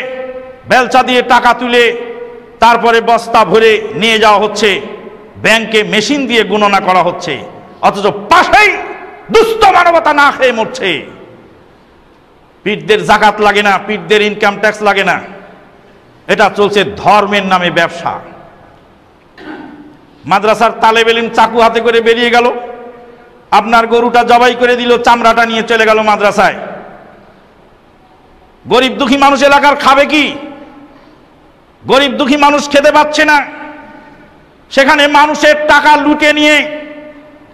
বেলচা দিয়ে টাকা তুলে তারপরে বস্তা ভরে নিয়ে যাওয়া হচ্ছে, ব্যাংকে মেশিন দিয়ে গণনা করা হচ্ছে, অথচ পাশেই দুস্থ মানবতা না খেয়ে মরছে। পীরদের জাকাত লাগে না, পীরদের ইনকাম ট্যাক্স লাগে না, এটা চলছে ধর্মের নামে ব্যবসা। মাদ্রাসার তালেব ইলম চাকু হাতে করে বেরিয়ে গেল, আপনার গরুটা জবাই করে দিল, চামড়াটা নিয়ে চলে গেল মাদ্রাসায়। গরিব দুঃখী মানুষ এলাকার খাবে কি? গরিব দুঃখী মানুষ খেতে পাচ্ছে না, সেখানে মানুষের টাকা লুটে নিয়ে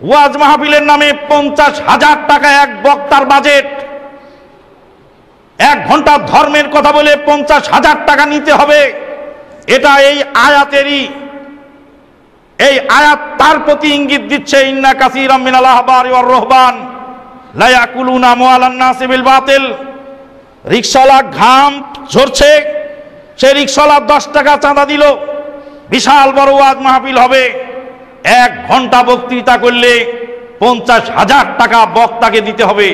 ওয়াজ মাহফিলের নামে 50,000 টাকা এক বক্তার বাজেট। 1 ঘন্টা ধর্মের কথা বলে 50,000 টাকা নিতে হবে, এটা এই আয়াতেরই, এই আয়াত তার প্রতি ইঙ্গিত দিচ্ছে। ইন্না কাসীরাম মিনাল আহবারি ওয়ার রহবান লা ইয়াকুলুনা আমওয়ালান নাসি বিল বাতিল। রিকশাওয়ালা ঘাম ঝরছে, সে রিকশাওয়ালা 10 টাকা চাঁদা দিল, বিশাল বড় ওয়াজ মাহফিল হবে, 1 ঘন্টা বক্তৃতা করলে 50,000 টাকা বক্তাকে দিতে হবে।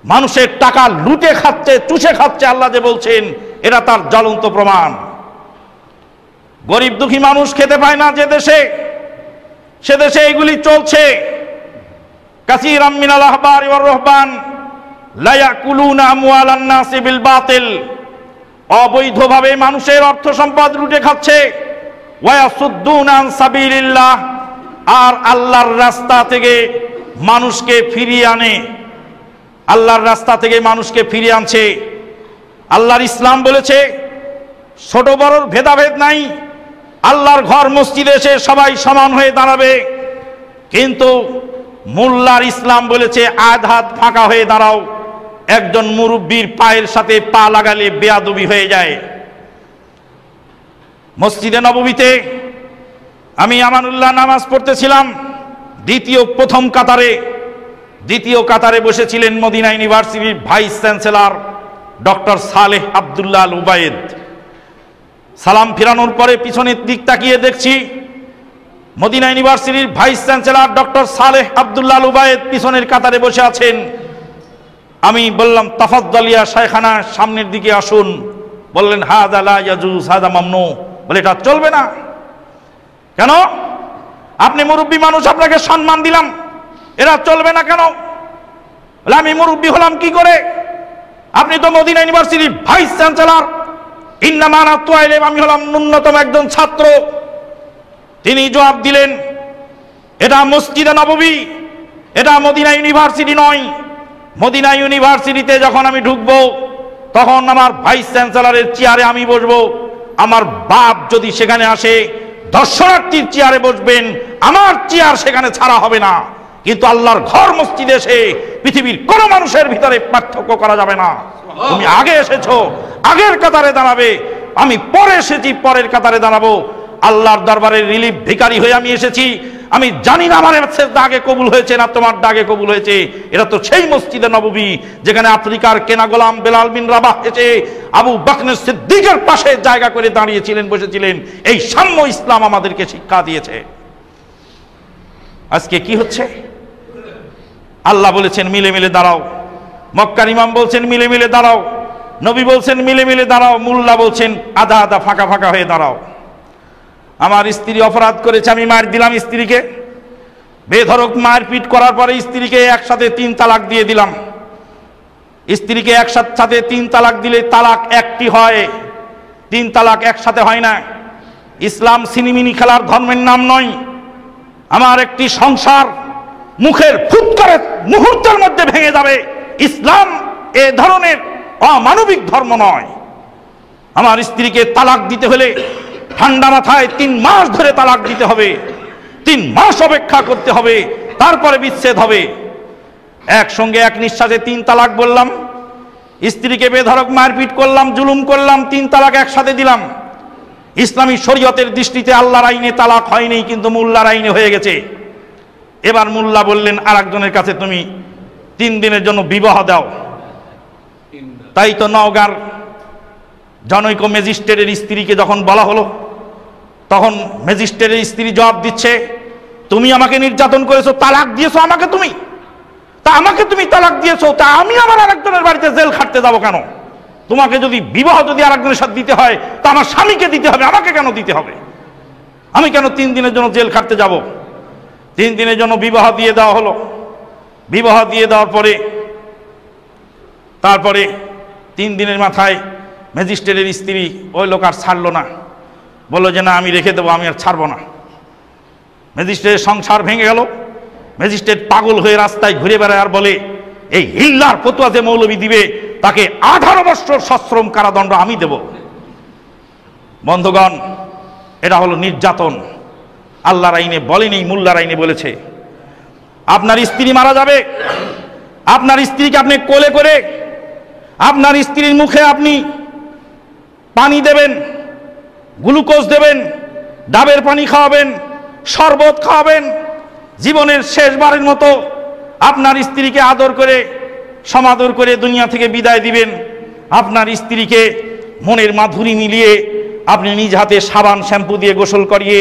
মানুষের টাকা লুটে খাচ্ছে, চুষে খাচ্ছে, আল্লাহ যে বলছেন এটা তার জ্বলন্ত প্রমাণ। গরিব দুঃখী মানুষ খেতে পায় না যে দেশে, সে দেশে এগুলি চলছে। কাসীরাম মিনাল আহবারি ওয়ার রহবান লা ইয়াকুলুনা আমওয়ালান নাসি বিল বাতিল। অবৈধভাবে মানুষের অর্থ সম্পদ লুটে খাচ্ছে। ওয়া ইয়াসুদ্দুনা আন সাবিলিল্লাহ, আর আল্লাহর রাস্তা থেকে মানুষকে ফিরিয়ে আনে, আল্লাহর রাস্তা থেকে মানুষকে ফিরিয়ে আনছে। আল্লাহর ইসলাম বলেছে ছোট বড়র ভেদাভেদ নাই, আল্লাহর ঘর মসজিদে এসে সবাই সমান হয়ে দাঁড়াবে। কিন্তু মোল্লার ইসলাম বলেছে আধ হাত ফাঁকা হয়ে দাঁড়াও, একজন মুরব্বীর পায়ের সাথে পা লাগালে বেয়াদবি হয়ে যায়। মসজিদে নববীতে আমি আমানুল্লাহ নামাজ পড়তেছিলাম, দ্বিতীয় কাতারে বসেছিলেন মদিনা ইউনিভার্সিটির vice chancellor doctor Saleh Abdullah Al Ubaid. সালাম ফিরানোর পরে পিছনের দিক তাকিয়ে দেখছি মদিনা ইউনিভার্সিটির vice chancellor doctor Saleh Abdullah Al Ubaid পিছনের কাতারে বসে আছেন। আমি বললাম তাফাদ্দাল ইয়া শায়খানা, সামনের দিকে আসুন। বললেন হাযা লা ইয়াজুজ, হাযা মামনু। বলে এটা চলবে না। কেন? আপনি মুরব্বী মানুষ, আপনাকে সম্মান দিলাম, এরা চলবে না কেন? বলে আমি মুরব্বী হলাম কি করে? আপনি তো মদিনা ইউনিভার্সিটির ভাইস চ্যান্সেলর। ইন্নামা আনা তুআইলিম, আমি হলাম ন্যূনতম একজন ছাত্র। তিনি জবাব দিলেন এটা মসজিদে নববী, এটা মদিনা ইউনিভার্সিটি নয়। মদিনা ইউনিভার্সিটিতে যখন আমি ঢুকবো তখন আমার ভাইস চ্যান্সেলরের চেয়ারে আমি বসবো। আমার বাপ যদি সেখানে আসে দর্শনার্থীর চেয়ারে বসবেন, আমার চেয়ার সেখানে ছাড়া হবে না। কিন্তু আল্লাহর ঘর মসজিদে এসে পৃথিবীর কোন মানুষের ভিতরে পার্থক্য করা যাবে না। তুমি আগে এসেছো, আগের কাতারে দাঁড়াবে, আমি পরে এসেছি, পরের কাতারে দাঁড়াবো। আল্লাহর দরবারে রিলিফ ভিখারি হয়ে আমি এসেছি। আমি জানি না আমার দাগে কবুল হয়েছে না তোমার দাগে কবুল হয়েছে। এটা তো সেই মসজিদে নববী যেখানে আফ্রিকার কেনা গোলাম বেলাল বিন রাবাহ এসে আবু বকর সিদ্দিকের পাশে জায়গা করে দাঁড়িয়েছিলেন, বসেছিলেন। এই সাম্য ইসলাম আমাদেরকে শিক্ষা দিয়েছে। আজকে কি হচ্ছে? আল্লাহ বলেছেন মিলে মিলে দাঁড়াও, মক্কার ইমাম বলছেন মিলে মিলে দাঁড়াও, নবী বলছেন মিলে মিলে দাঁড়াও, মোল্লা বলছেন আধা আধা ফাঁকা ফাঁকা হয়ে দাঁড়াও। আমার স্ত্রী অপরাধ করেছে, আমি মার দিলাম স্ত্রীকে, বেধড়ক মারপিট করার পরে স্ত্রীকে একসাথে 3 তালাক দিয়ে দিলাম। স্ত্রীকে একসাথে 3 তালাক দিলে তালাক একটি হয়, 3 তালাক একসাথে হয় না। ইসলাম সিনিমিনি খেলার ধর্মের নাম নয়। আমার একটি সংসার মুখের ফুৎকারে মুহূর্তের মধ্যে ভেঙে যাবে। ইসলাম এ ধরনের অমানবিক ধর্ম নয়। আমার স্ত্রীকে তালাক দিতে হলে ঠান্ডা মাথায় 3 মাস ধরে তালাক দিতে হবে, 3 মাস অপেক্ষা করতে হবে, তারপরে বিচ্ছেদ হবে। একসঙ্গে এক নিঃশ্বাসে 3 তালাক বললাম, স্ত্রীকে বেধড়ক মারপিট করলাম, জুলুম করলাম, 3 তালাক একসাথে দিলাম। ইসলামী শরীয়তের দৃষ্টিতে আল্লাহর আইনে তালাক হয়নি, কিন্তু মোল্লার আইনে হয়ে গেছে। এবার মোল্লা বললেন আরেকজনের কাছে তুমি 3 দিনের জন্য বিবাহ দাও। তাই তো নওগাঁর জনৈক ম্যাজিস্ট্রেটের স্ত্রীকে যখন বলা হলো, তখন ম্যাজিস্ট্রেটের স্ত্রী জবাব দিচ্ছে, তুমি আমাকে নির্যাতন করেছো, তালাক দিয়েছো আমাকে, আমাকে তুমি তালাক দিয়েছো, তা আমি আমার আরেকজনের বাড়িতে জেল খাটতে যাবো কেন? তোমাকে যদি বিবাহ যদি আরেকজনের সাথে দিতে হয়, তা আমার স্বামীকে দিতে হবে, আমাকে কেন দিতে হবে? আমি কেন 3 দিনের জন্য জেল খাটতে যাব? 3 দিনের জন্য বিবাহ দিয়ে দেওয়া হলো। বিবাহ দিয়ে দেওয়ার পরে তারপরে 3 দিনের মাথায় ম্যাজিস্ট্রেটের স্ত্রী ওই লোক আর ছাড়লো না, বললো যে না আমি রেখে দেবো, আমি আর ছাড়বো না। ম্যাজিস্ট্রেটের সংসার ভেঙে গেল। ম্যাজিস্ট্রেট পাগল হয়ে রাস্তায় ঘুরে বেড়ায় আর বলে, এই হিল্লার ফতোয়া যে মৌলবী দিবে তাকে 18 বছর সশ্রম কারাদণ্ড আমি দেব। বন্ধুগণ, এটা হলো নির্যাতন। আল্লাহর আইনে বলেনি, মোল্লার আইনে বলেছে। আপনার স্ত্রী মারা যাবে, আপনার স্ত্রীকে আপনি কোলে করে আপনার স্ত্রীর মুখে আপনি পানি দেবেন, গ্লুকোজ দেবেন, ডাবের পানি খাওয়াবেন, শরবত খাওয়াবেন, জীবনের শেষবারের মতো আপনার স্ত্রীকে আদর করে সমাদর করে দুনিয়া থেকে বিদায় দিবেন। আপনার স্ত্রীকে মনের মাধুরী মিলিয়ে আপনি নিজ হাতে সাবান শ্যাম্পু দিয়ে গোসল করিয়ে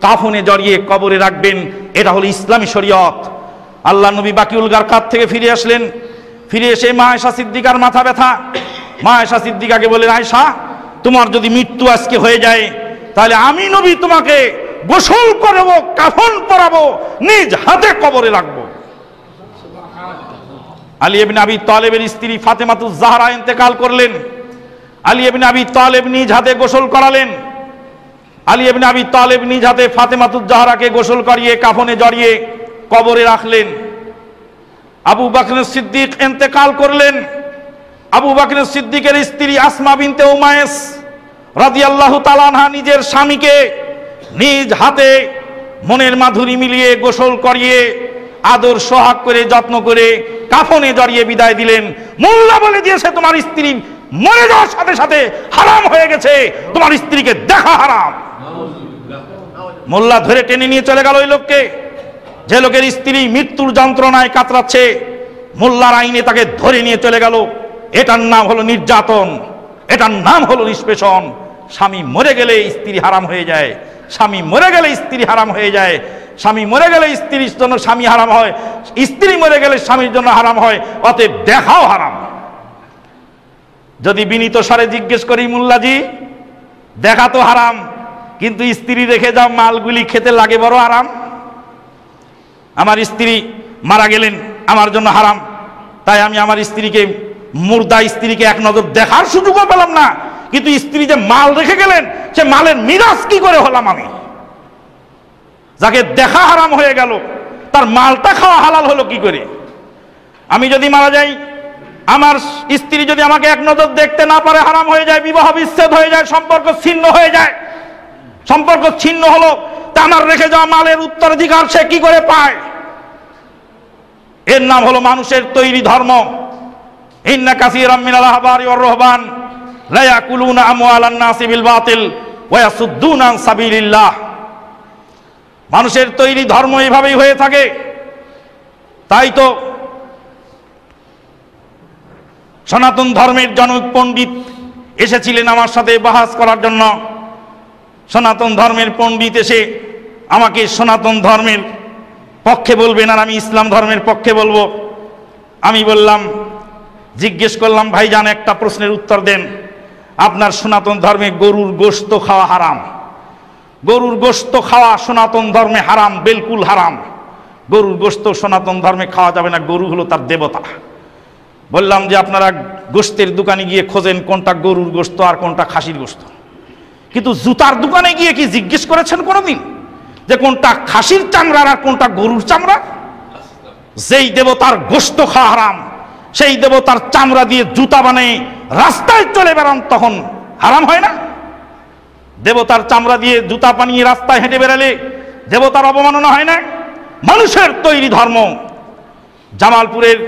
কাফনে জড়িয়ে কবরে রাখবেন। এটা হলো ইসলামী শরীয়ত। আল্লাহ নবী বাকিউল গারকাত থেকে ফিরে আসলেন। ফিরে এসে মা আয়েশা সিদ্দিকার মাথা ব্যথা। মা আয়েশা সিদ্দিকাকে বললেন, আয়েশা তোমার যদি মৃত্যু আজকে হয়ে যায়, তাহলে আমি নবী তোমাকে গোসল করাবো, কাফন পরাবো, নিজ হাতে কবরে রাখবো। আলী ইবনে আবি তালেবের স্ত্রী ফাতেমাতুজ জাহরা ইন্তেকাল করলেন। আলী ইবনে আবি তালেব নিজ হাতে গোসল করালেন। আলী ইবনে আবি তালেব নিজ হাতে ফাতেমাতুজ জাহরাকে গোসল করিয়ে কাফনে জড়িয়ে কবরে রাখলেন। আবু বকর সিদ্দিক ইন্তেকাল করলেন। আবু বকর সিদ্দিকের স্ত্রী আসমা বিনতে উমাইস রাদিয়াল্লাহু তাআলা আনহা নিজের স্বামীকে নিজ হাতে মনের মাধুরী মিলিয়ে গোসল করিয়ে আদর সোহাগ করে যত্ন করে কাফনে জড়িয়ে বিদায় দিলেন। মোল্লা বলে দিয়েছে তোমার স্ত্রী মরে যাওয়ার সাথে সাথে হারাম হয়ে গেছে, তোমার স্ত্রীকে দেখা হারাম। মোল্লা ধরে টেনে নিয়ে চলে গেল ওই লোককে। যে লোকের স্ত্রী মৃত্যুর যন্ত্রণায় কাতরাচ্ছে, মোল্লার আইনে তাকে ধরে নিয়ে চলে গেল। এটার নাম হলো নির্যাতন, এটার নাম হলো নিষ্পেষণ। স্বামী মরে গেলে স্ত্রী হারাম হয়ে যায়, স্বামী মরে গেলে স্ত্রী হারাম হয়ে যায়, স্বামী মরে গেলে স্ত্রীর জন্য স্বামী হারাম হয়, স্ত্রী মরে গেলে স্বামীর জন্য হারাম হয়। অতএব দেখাও হারাম। যদি বিনীত স্বরে জিজ্ঞেস করি, মোল্লাজি দেখা তো হারাম, কিন্তু স্ত্রী রেখে যাও মালগুলি খেতে লাগে বড় আরাম। আমার স্ত্রী মারা গেলেন, আমার জন্য হারাম, তাই আমি আমার স্ত্রীকে, মুর্দা স্ত্রীকে এক নজর দেখার সুযোগও পেলাম না। কিন্তু স্ত্রী যে মাল রেখে গেলেন, সে মালের মিরাজ কি করে হলাম আমি? যাকে দেখা হারাম হয়ে গেল, তার মালটা খাওয়া হালাল হলো কি করে? আমি যদি মারা যাই, আমার স্ত্রী যদি আমাকে এক নজর দেখতে না পারে, হারাম হয়ে যায়, বিবাহ বিচ্ছেদ হয়ে যায়, সম্পর্ক ছিন্ন হয়ে যায়। সম্পর্ক ছিন্ন হলো, তা আমার রেখে যাওয়া মালের উত্তরাধিকার সে কি করে পায়? এর নাম হলো মানুষের তৈরি ধর্ম। ইন্না কাসীরাম মিনাল আহবারি ওয়ার রুহবান লা ইয়াকুলুনা আমওয়ালান নাসি বিল বাতিল ওয়া ইয়াসুদ্দুনা আন সাবিলিল্লাহ। মানুষের তৈরি ধর্ম এভাবেই হয়ে থাকে। তাই তো সনাতন ধর্মের জনক পণ্ডিত এসেছিলেন আমার সাথে বাহাস করার জন্য। সনাতন ধর্মের পণ্ডিত এসে আমাকে সনাতন ধর্মের পক্ষে বলবেন, আর আমি ইসলাম ধর্মের পক্ষে বলবো। আমি বললাম, জিজ্ঞেস করলাম, ভাইজান একটা প্রশ্নের উত্তর দেন। আপনার সনাতন ধর্মে গরুর গোশত খাওয়া হারাম। গরুর গোশত খাওয়া সনাতন ধর্মে হারাম, বিলকুল হারাম। গরুর গোশত সনাতন ধর্মে খাওয়া যাবে না, গরু হলো তার দেবতা। বললাম যে আপনারা গোশতের দোকানে গিয়ে খোঁজেন কোনটা গরুর গোশত আর কোনটা খাসির গোশত, কিন্তু জুতার দোকানে গিয়ে কি জিজ্ঞেস করেছেন কোনোদিন যে কোনটা খাসির চামড়া আর কোনটা গরুর চামড়া? যেই দেবতার গোশত খাওয়া হারাম, সেই দেবতার চামড়া দিয়ে জুতা বানিয়ে রাস্তায় চলে বেড়ান, তখন হারাম হয় না? দেবতার চামড়া দিয়ে জুতা বানিয়ে রাস্তায় হেঁটে বেড়ালে দেবতার অবমাননা হয় না? মানুষের তৈরি ধর্ম। জামালপুরের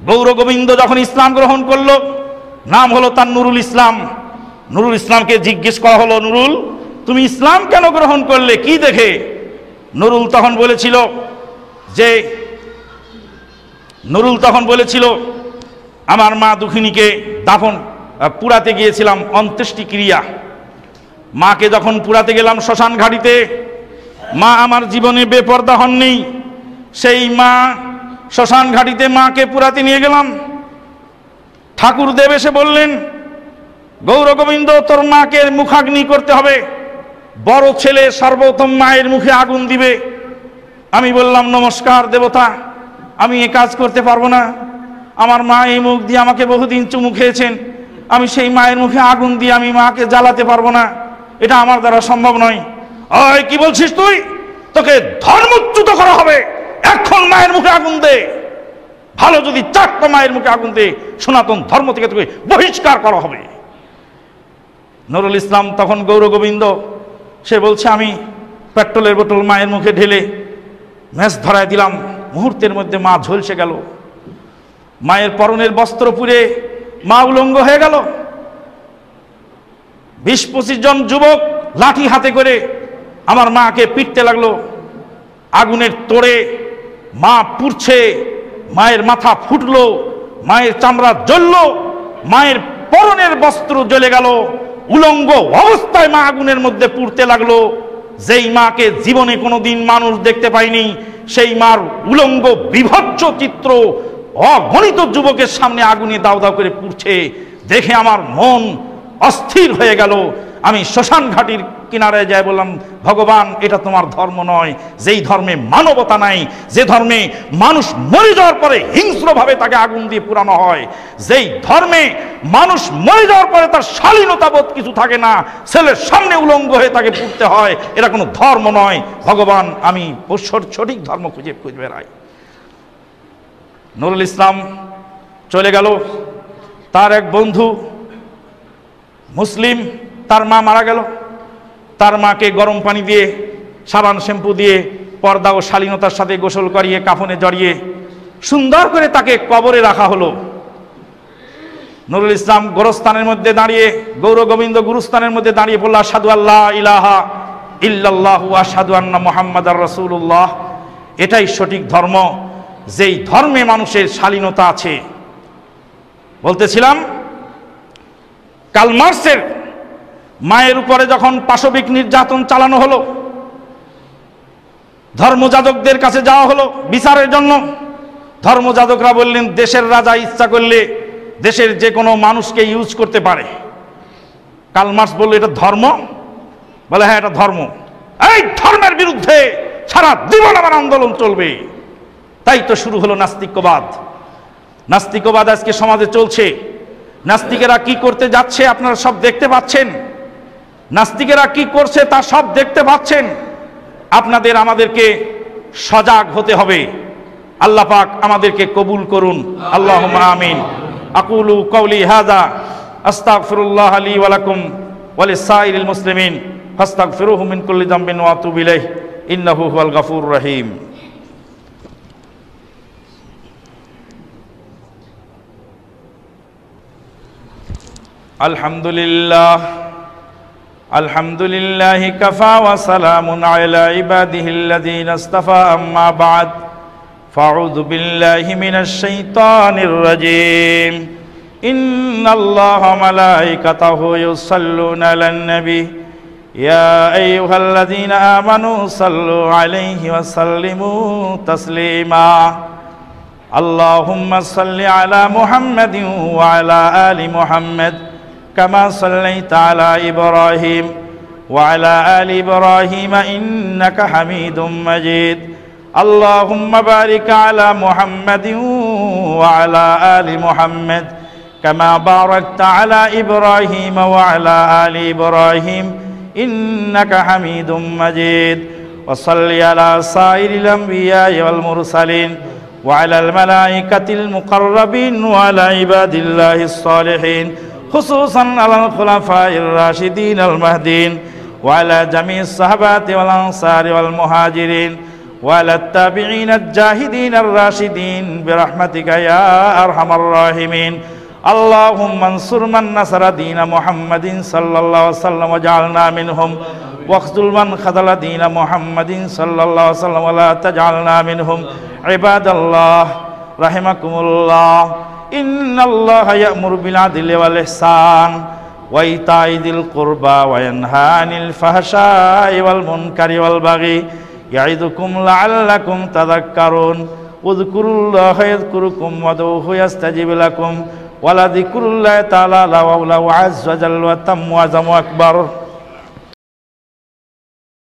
গৌর গোবিন্দ যখন ইসলাম গ্রহণ করলো, নাম হলো তার নুরুল ইসলাম। নুরুল ইসলামকে জিজ্ঞেস করা হলো, নুরুল তুমি ইসলাম কেন গ্রহণ করলে, কি দেখে? নুরুল তখন বলেছিল আমার মা দুঃখিনীকে পুরাতে গিয়েছিলাম, অন্ত্যেষ্টি ক্রিয়া। মাকে যখন পুরাতে গেলাম শ্মশান ঘাটিতে, মা আমার জীবনে বেপরদা হননি। সেই মা শ্মশান ঘাটিতে মাকে পুরাতে নিয়ে গেলাম, ঠাকুরদেব এসে বললেন, গৌর গোবিন্দ তোর মাকে মুখাগ্নি করতে হবে, বড় ছেলে সর্বোত্তম মায়ের মুখে আগুন দিবে। আমি বললাম, নমস্কার দেবতা, আমি এ কাজ করতে পারবো না। আমার মা এই মুখ দিয়ে আমাকে বহুদিন চুমু খেয়েছেন, আমি সেই মায়ের মুখে আগুন দিয়ে আমি মাকে জ্বালাতে পারবো না, এটা আমার দ্বারা সম্ভব নয়। ওই কি বলছিস তুই? তোকে ধর্মচ্যুত করা হবে, এখন মায়ের মুখে আগুন দে। ভালো যদি 4টা মায়ের মুখে আগুন দে, সনাতন ধর্ম থেকে তোকে বহিষ্কার করা হবে। নুরুল ইসলাম তখন গৌর গোবিন্দ, সে বলছে আমি পেট্রোলের বোতল মায়ের মুখে ঢেলে ম্যাচ ধরায় দিলাম, মুহূর্তের মধ্যে মা ঝলসে গেল। মায়ের পরনের বস্ত্র পুড়ে মা উলঙ্গ হয়ে গেল। 20-25 জন যুবক লাঠি হাতে করে আমার মাকে পিটতে লাগলো। আগুনের তোড়ে মা পুড়ছে, মায়ের মাথা ফুটলো, মায়ের চামড়া জ্বলল, মায়ের পরনের বস্ত্র জ্বলে গেল। উলঙ্গ অবস্থায় মা আগুনের মধ্যে পুড়তে লাগলো। যেই মাকে জীবনে কোনোদিন মানুষ দেখতে পায়নি, সেই মার উলঙ্গ বিভৎস চিত্র অগণিত যুবকের সামনে আগুনে দাউ দাউ করে পুড়ছে দেখে আমার মন অস্থির হয়ে গেল। আমি শ্মশান ঘাটির কিনারে যাই বললাম, ভগবান এটা তোমার ধর্ম নয়, যেই ধর্মে মানবতা নাই, যে ধর্মে মানুষ মরে যাওয়ার পরে হিংস্রভাবে তাকে আগুন দিয়ে পুরানো হয়, যেই ধর্মে মানুষ মরে যাওয়ার পরে তার শালীনতা বোধ কিছু থাকে না, ছেলের সামনে উলঙ্গ হয়ে তাকে পুড়তে হয়, এটা কোনো ধর্ম নয়। ভগবান আমি সঠিক ধর্ম খুঁজে বেড়াই। নুরুল ইসলাম চলে গেল। তার এক বন্ধু মুসলিম, তার মা মারা গেল। তার মাকে গরম পানি দিয়ে সাবান শ্যাম্পু দিয়ে পর্দা ও শালীনতার সাথে গোসল করিয়ে কাফনে জড়িয়ে সুন্দর করে তাকে কবরে রাখা হলো। নুরুল ইসলাম গোরস্থানের মধ্যে দাঁড়িয়ে, গৌর গোবিন্দ গুরুস্থানের মধ্যে দাঁড়িয়ে বলল, আশহাদু আল্লা ইলাহা ইল্লাল্লাহু ওয়া আশহাদু আন্না মুহাম্মাদার রাসূলুল্লাহ। এটাই সঠিক ধর্ম, যেই ধর্মে মানুষের শালীনতা আছে। বলতেছিলাম, কার্ল মার্ক্সের মায়ের উপরে যখন পাশবিক নির্যাতন চালানো হলো, ধর্মযাজকদের কাছে যাওয়া হলো বিচারের জন্য। ধর্মযাজকরা বললেন, দেশের রাজা ইচ্ছা করলে দেশের যে কোনো মানুষকে ইউজ করতে পারে। কার্ল মার্ক্স বলল, এটা ধর্ম? বলে, হ্যাঁ এটা ধর্ম। এই ধর্মের বিরুদ্ধে সারা জীবন আমার আন্দোলন চলবে। তাই তো শুরু হলো নাস্তিক্যবাদ। নাস্তিক্যবাদ আজকে সমাজে চলছে। নাস্তিকেরা কি করতে যাচ্ছে আপনারা সব দেখতে পাচ্ছেন। নাস্তিকেরা কি করছে তা সব দেখতে পাচ্ছেন। আপনাদের আমাদেরকে সজাগ হতে হবে। আল্লাহ পাক আমাদেরকে কবুল করুন, আল্লাহুম্মা আমিন। আকুলু কওলি হাযা আস্তাগফিরুল্লাহ লি ওয়া লাকুম ওয়া লিসাইরিল মুসলিমিন ফাস্তাগফিরুহু মিন কুল্লি যামবিন ওয়া আতুবু ইলাইহি ইন্নাহু হুয়াল গাফুরুর রহিম। আলহামদুলিল্লাহ আলহামদুলিল্লাহি কাফা ওয়া সালামুন আলা ইবাদিহিল্লাযীনা ইসতাফা, আম্মা বা'দ, ফাআউযু বিল্লাহি মিনাশ শাইতানির রাজীম। ইন্নাল্লাহা ওয়া মালাইকাতাহু ইউসাল্লুনা আলান নবী, ইয়া আইয়ুহাল্লাযীনা আমানু সাল্লু আলাইহি ওয়া সাল্লিমু তাসলিমা। আল্লাহুম্মা সাল্লি আলা মুহাম্মাদিন ওয়া আলা আলি মুহাম্মাদ كما صليت على إبراهيم وعلى آل إبراهيم إنك حميد مجيد. اللهم بارك على محمد وعلى آل محمد كما باركت على إبراهيم وعلى آل إبراهيم إنك حميد مجيد وصل على سائر الأنبياء والمرسلين وعلى الملائكة المقربين وعلى عباد الله الصالحين خصوصا على الخلفاء الراشدين المهديين وعلى جميع الصحابة والأنصار والمهاجرين وعلى التابعين الجاهدين الراشدين برحمتك يا أرحم الراحمين اللهم انصر من نصر دين محمد صلى الله عليه وسلم وجعلنا منهم واخذل من خذل دين محمد صلى الله عليه وسلم ولا تجعلنا منهم عباد الله رحمكم الله إن الله يأمر بالعدل والإحسان وإيتاء ذي القربى وينهى عن الفحشاء والمنكر والبغي يعظكم لعلكم تذكرون اذكروا الله يذكركم وادعوه يستجب لكم ولذكر الله تعالى له عز وجل وتم وعظم أكبر